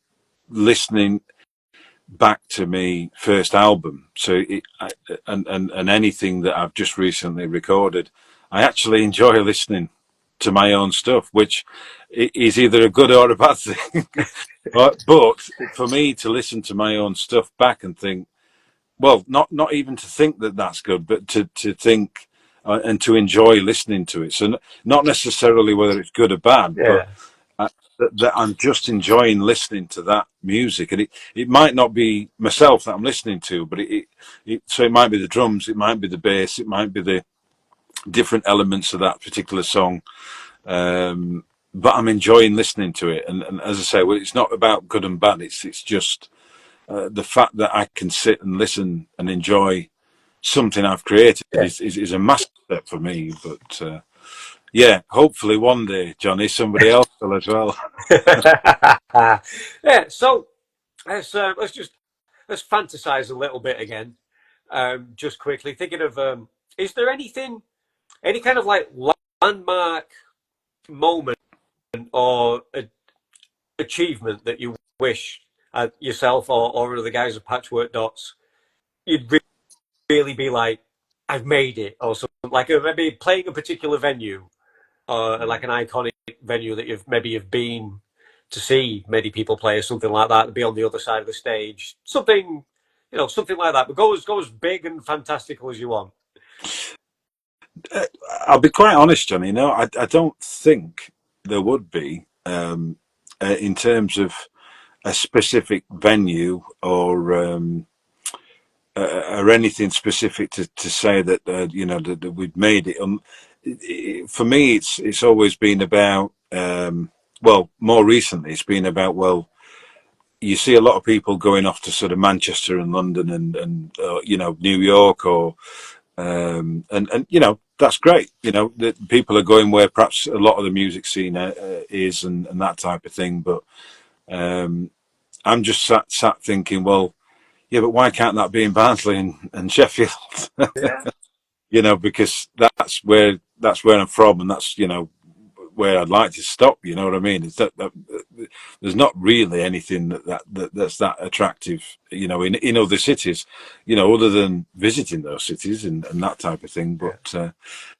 listening back to me first album. And anything that I've just recently recorded, I actually enjoy listening to my own stuff, which is either a good or a bad thing. but for me to listen to my own stuff back and think, well, not even to think that that's good, but to think and to enjoy listening to it. So not necessarily whether it's good or bad, but Yeah. that I'm just enjoying listening to that music, and it might not be myself that I'm listening to, but so it might be the drums, it might be the bass, it might be the different elements of that particular song, but I'm enjoying listening to it, and as I say, well, it's not about good and bad. It's just the fact that I can sit and listen and enjoy something I've created Yeah. is a massive step for me. But yeah, hopefully one day, Johnny, somebody else will as well. Yeah. So let's fantasize a little bit again. Just quickly thinking of, is there any kind of like landmark moment or achievement that you wish yourself or other guys at Patchwork Dots you'd really be like, I've made it, or something like maybe playing a particular venue, or like an iconic venue that you've been to see many people play, or something like that, to be on the other side of the stage, something, something like that. But go as big and fantastical as you want. I'll be quite honest, Johnny. I don't think there would be in terms of a specific venue or anything specific to say that that we'd made it. For me, it's always been about more recently it's been about you see a lot of people going off to sort of Manchester and London and New York and that's great. That people are going where perhaps a lot of the music scene is and that type of thing. But I'm just sat thinking, well, yeah, but why can't that be in Barnsley and Sheffield? Yeah. Because that's where I'm from, and that's where I'd like to stop. You know what I mean? It's that there's not really anything that's that attractive, in other cities, other than visiting those cities and that type of thing. But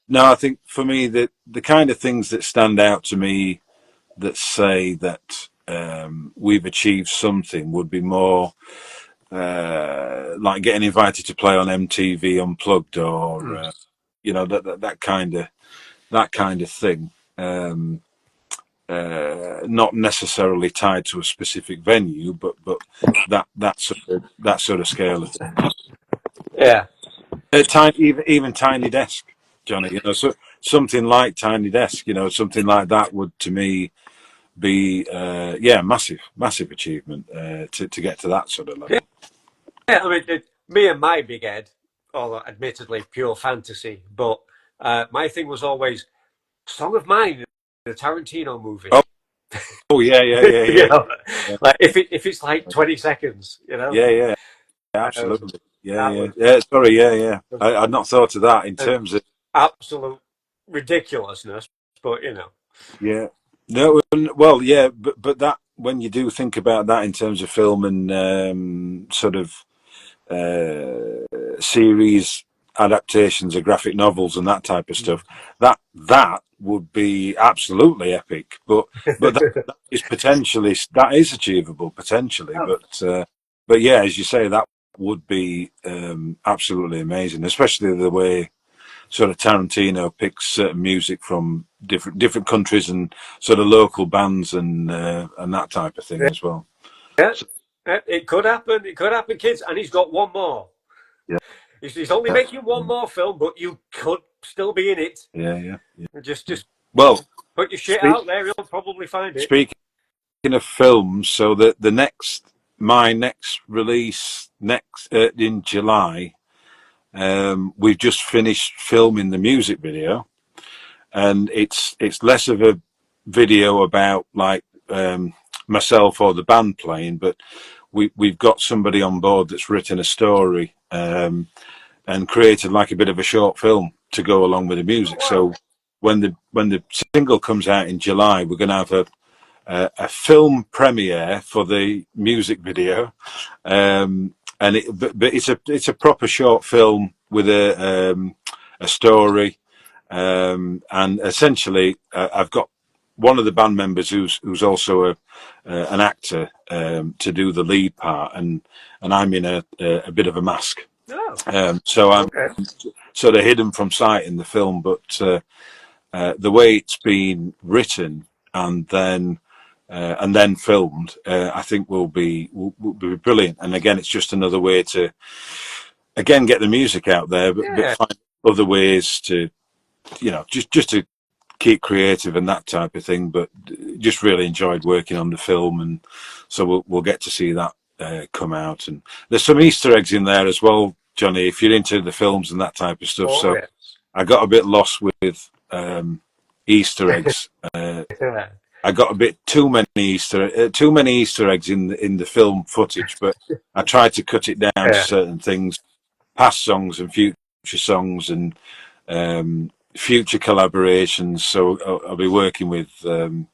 no, I think for me that the kind of things that stand out to me that say that we've achieved something would be more like getting invited to play on MTV Unplugged or that kind of thing. Not necessarily tied to a specific venue, but that sort of scale of thing. Yeah. Even Tiny Desk, Johnny. So something like Tiny Desk. Something like that would to me be massive achievement to get to that sort of level. Yeah, I mean, me and my big head, although admittedly pure fantasy, but my thing was always Song of Mine in the Tarantino movie. Oh yeah. Yeah. Like if it's like 20 seconds, Yeah, absolutely. Yeah. Sorry, yeah. I'd not thought of that in terms of absolute ridiculousness, but Yeah. No, well, yeah, but that when you do think about that in terms of film and sort of series adaptations of graphic novels and that type of stuff, that would be absolutely epic. But that is achievable potentially. But yeah, as you say, that would be absolutely amazing, especially the way sort of Tarantino picks certain music from different countries and sort of local bands and that type of thing as well. Yeah, it could happen. It could happen, kids. And he's got one more. Yeah. He's only making one more film, but you could still be in it. Yeah. Just well, put your shit out there. You'll probably find it. Speaking of films, so my next release in July, we've just finished filming the music video, and it's less of a video about like myself or the band playing, but we've got somebody on board that's written a story and created like a bit of a short film to go along with the music. Oh, wow. So when the single comes out in July, we're going to have a film premiere for the music video, but it's a proper short film with a story, and essentially I've got one of the band members who's also an actor to do the lead part, and I'm in a bit of a mask. Oh. So I'm sort of hidden from sight in the film, but the way it's been written and then filmed, I think will be brilliant. And again, it's just another way to again get the music out there, but find other ways to just to keep creative and that type of thing. But just really enjoyed working on the film, and so we'll get to see that come out. And there's some Easter eggs in there as well, Johnny, if you're into the films and that type of stuff. So I got a bit lost with Easter eggs. I got a bit too many Easter eggs in the film footage, but I tried to cut it down to Yeah, certain things, past songs and future songs, and future collaborations. So I'll be working with John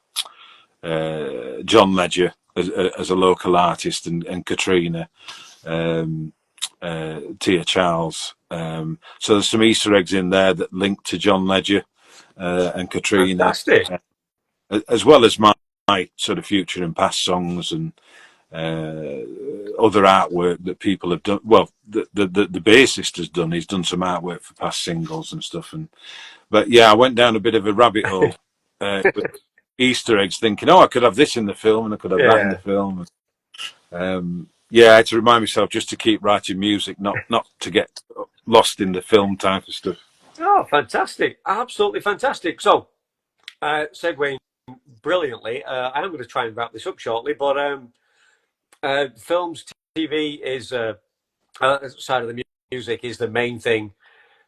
Ledger as a local artist, and Katrina, um, Tia Charles. So there's some Easter eggs in there that link to John Ledger and Katrina, fantastic. as well as my sort of future and past songs, and other artwork that people have done. Well, the bassist has done. He's done some artwork for past singles and stuff. But yeah, I went down a bit of a rabbit hole with Easter eggs, thinking, oh, I could have this in the film and I could have that in the Yeah. film. Yeah, I had to remind myself just to keep writing music, not to get lost in the film type of stuff. Oh, fantastic! Absolutely fantastic. So, segueing brilliantly, I am going to try and wrap this up shortly, but films, TV is side of the music is the main thing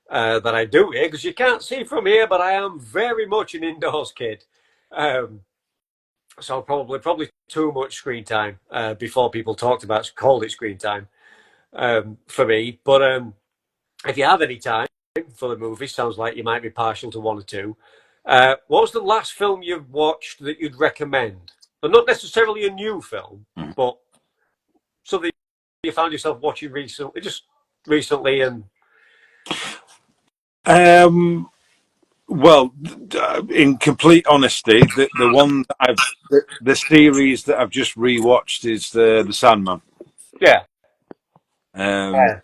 that I do here, because you can't see from here, but I am very much an indoors kid. Um, so probably too much screen time before people called it screen time for me. But if you have any time for the movie, sounds like you might be partial to one or two. What was the last film you've watched that you'd recommend? But not necessarily a new film, Mm. but something you found yourself watching recently, and Um, well, in complete honesty, the one that the series that I've just rewatched is the Sandman, yeah, um, yeah,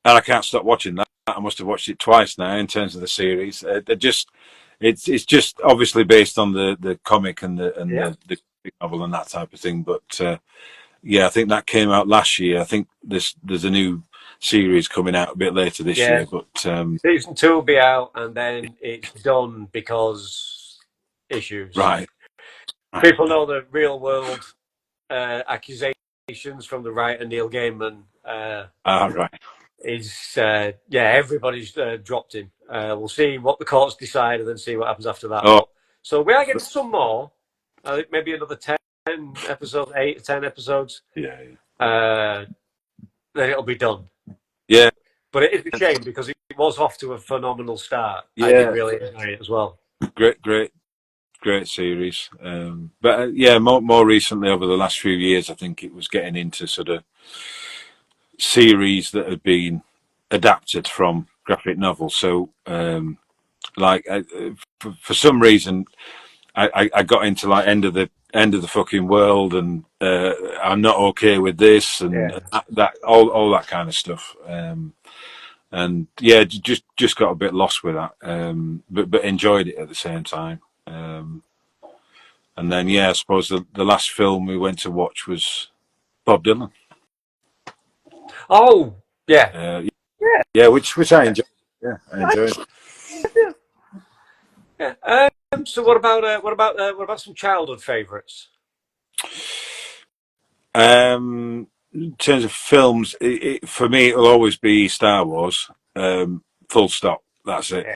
and I can't stop watching that. I must have watched it twice now in terms of the series. It's just obviously based on the comic and yeah, the novel and that type of thing. But yeah, I think that came out last year. I think there's a new series coming out a bit later this yeah. year. But Season two will be out, and then it's done because issues. right, People know the real world accusations from the writer Neil Gaiman. right. Everybody's dropped him. We'll see what the courts decide, and then see what happens after that. Oh, But so when I get some more, I think maybe another 10 episodes, 8 or 10 episodes, yeah, uh, then it'll be done. yeah, But it is a shame because it was off to a phenomenal start. I did yeah. really enjoy it as well. Great series. But yeah, more recently over the last few years, I think it was getting into sort of series that had been adapted from graphic novels. So, like, for some reason, I got into like end of the fucking world, and I'm not okay with this, and Yeah. that all that kind of stuff. And yeah, just got a bit lost with that, but enjoyed it at the same time. And then yeah, I suppose the last film we went to watch was Bob Dylan. Oh, yeah. Uh, Yeah. yeah, which I enjoyed. Yeah, I enjoyed. Yeah. So what about some childhood favourites? In terms of films, for me, it'll always be Star Wars. Full stop. That's it.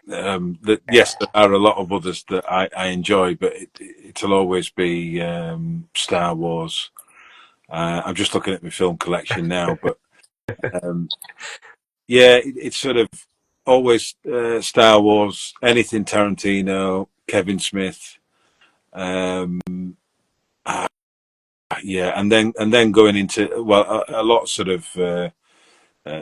Yes, there are a lot of others that I enjoy, but it'll always be Star Wars. I'm just looking at my film collection now, but um, yeah, it's sort of always Star Wars, anything Tarantino, Kevin Smith. Um, uh, yeah, and then going into a lot of sort of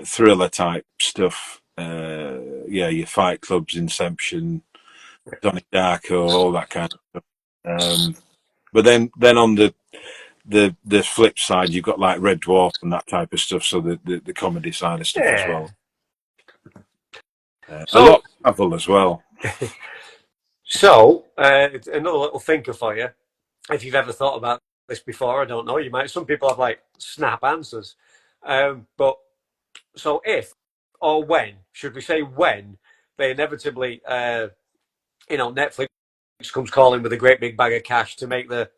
thriller type stuff. Yeah, your Fight Clubs, Inception, Donnie Darko, all that kind of stuff. But then on the flip side, you've got like Red Dwarf and that type of stuff. So the comedy side of stuff as Yeah. well. A lot So of travel as well. another little thinker for you. If you've ever thought about this before, I don't know. You might. Some people have like snap answers. But so if or when, should we say when, they inevitably, Netflix comes calling with a great big bag of cash to make the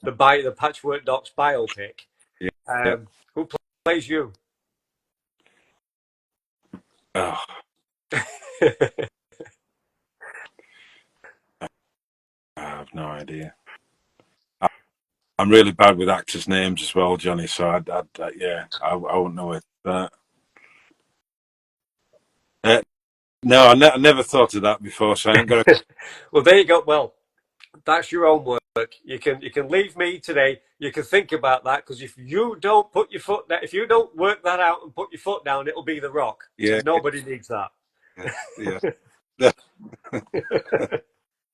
Patchwork Docs biopic. Yeah. Yeah. Who plays you? Oh, I have no idea. I'm really bad with actors' names as well, Johnny. So yeah, I won't know it. Uh, no, I never thought of that before. So I ain't got. Well, there you go. Well, that's your own work. You can leave me today. You can think about that, because if you don't put your foot down, if you don't work that out and put your foot down, it'll be The Rock, Yeah, and nobody needs that. yeah, yeah.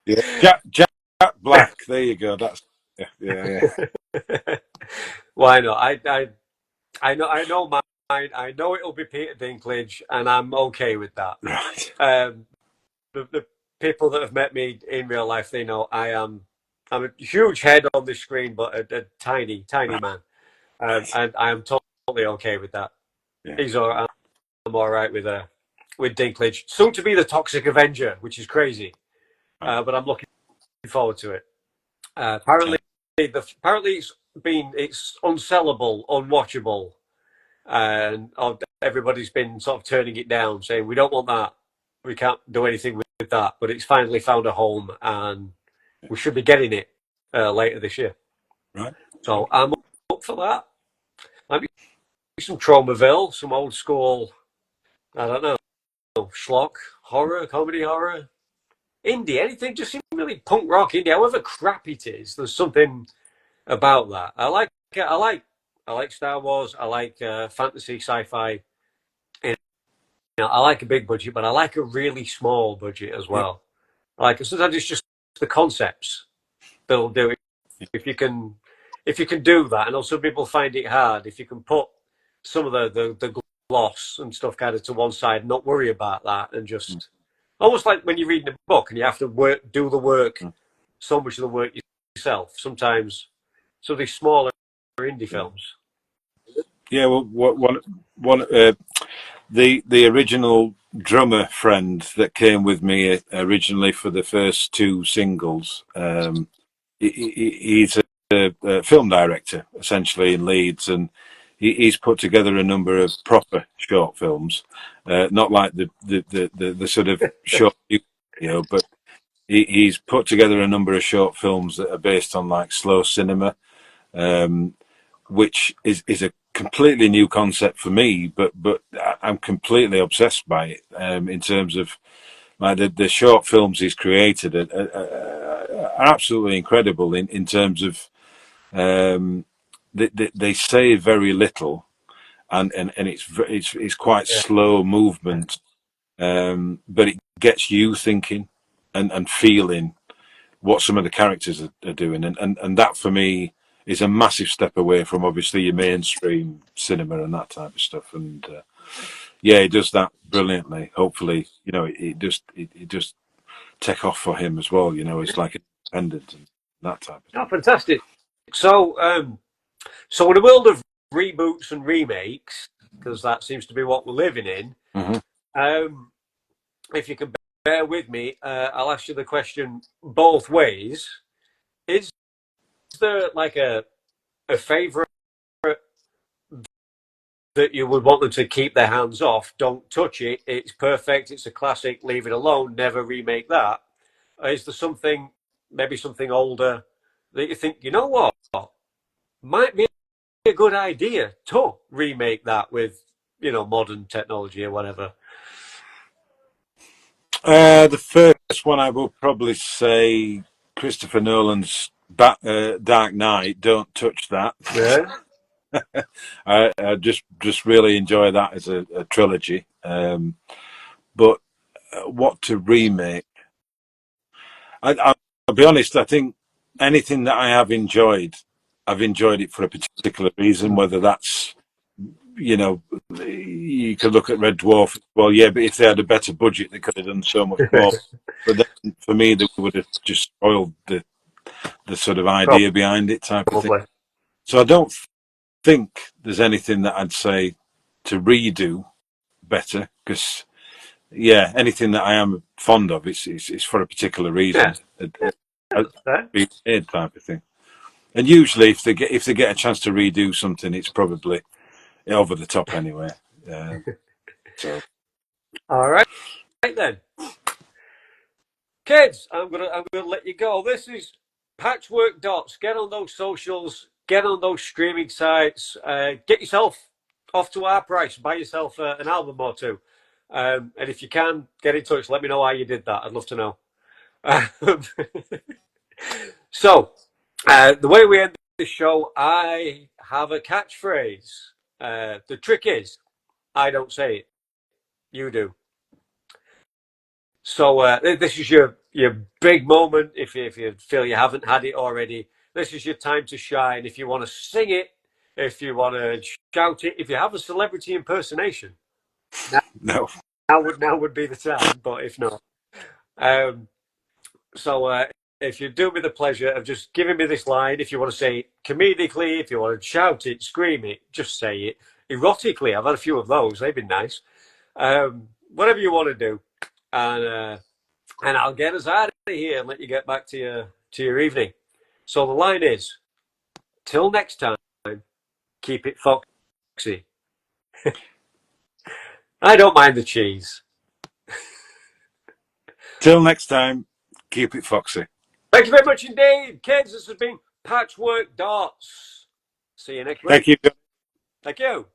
Yeah. Jack Black. There you go. That's yeah. Why not? I know mine. I know it'll be Peter Dinklage, and I'm okay with that. Right. Um, the people that have met me in real life, they know I'm a huge head on the screen, but a tiny Right. man, Right. and I'm totally okay with that. Yeah. He's all right. I'm all right with Dinklage, soon to be the Toxic Avenger, which is crazy, Right. but I'm looking forward to it. Apparently, Okay. it's unsellable, unwatchable, and everybody's been sort of turning it down, saying we don't want that, we can't do anything with that. But it's finally found a home, and we should be getting it later this year. Right. So I'm up for that. Maybe some Tromaville, some old school, I don't know, schlock horror, comedy horror, indie, anything. Just really punk rock indie, however crap it is. There's something about that. I like it. I like Star Wars. I like fantasy, sci-fi. I like a big budget, but I like a really small budget as Yeah. well. Sometimes it's just the concepts that'll do it. Yeah. If you can do that, and also people find it hard. If you can put some of the gloss and stuff kind of to one side, not worry about that, and Mm, just almost like when you're reading a book and you have to do the work, mm, so much of the work yourself. Sometimes, so these smaller indie yeah. films. Yeah. Well, one the original drummer friend that came with me originally for the first two singles. He's a film director essentially in Leeds, and he's put together a number of proper short films, not like the sort of short, but he's put together a number of short films that are based on like slow cinema, um, which is a completely new concept for me, but I'm completely obsessed by it in terms of like the short films he's created are absolutely incredible in terms of they say very little, and it's quite Yeah. slow movement, but it gets you thinking and feeling what some of the characters are doing, and that for me is a massive step away from obviously your mainstream cinema and that type of stuff. And yeah, he does that brilliantly. Hopefully, it just take off for him as well. It's like independent and that type of Oh, thing. fantastic. So, so in a world of reboots and remakes, because that seems to be what we're living in, Hmm. um, if you can bear with me, I'll ask you the question both ways. Is there like a favorite that you would want them to keep their hands off? Don't touch it. It's perfect. It's a classic. Leave it alone. Never remake that. Is there something, maybe something older, that you think, you know what, might be a good idea to remake that with, modern technology or whatever? The first one I will probably say Christopher Nolan's Dark Knight. Don't touch that. Yeah. I just really enjoy that as a trilogy. But what to remake? I'll be honest. I think anything that I have enjoyed, I've enjoyed it for a particular reason. Whether that's you know, you could look at Red Dwarf. Well, yeah, but if they had a better budget, they could have done so much more. But then for me, they would have just spoiled the sort of idea behind it, type of thing. Probably. So I don't think there's anything that I'd say to redo better, because yeah, anything that I am fond of, it's for a particular Yeah. reason, a That's fair. made type of thing. And usually, if they get a chance to redo something, it's probably over the top anyway. So All right then, kids. I'm gonna let you go. This is Patchwork Dots. Get on those socials. Get on those streaming sites. Get yourself off to our price. Buy yourself an album or two. And if you can, get in touch. Let me know how you did that. I'd love to know. So, the way we end this show, I have a catchphrase. The trick is, I don't say it. You do. So this is your big moment. If you feel you haven't had it already, this is your time to shine. If you want to sing it, if you want to shout it, if you have a celebrity impersonation, No. now would be the time. But if not, um, so if you do me the pleasure of just giving me this line, if you want to say it comedically, if you want to shout it, scream it, just say it. Erotically, I've had a few of those. They've been nice. Whatever you want to do, and I'll get us out of here and let you get back to your evening. So the line is, till next time, keep it foxy. I don't mind the cheese. Till next time, keep it foxy. Thank you very much indeed, kids. This has been Patchwork Dots. See you next week. Thank you. Thank you.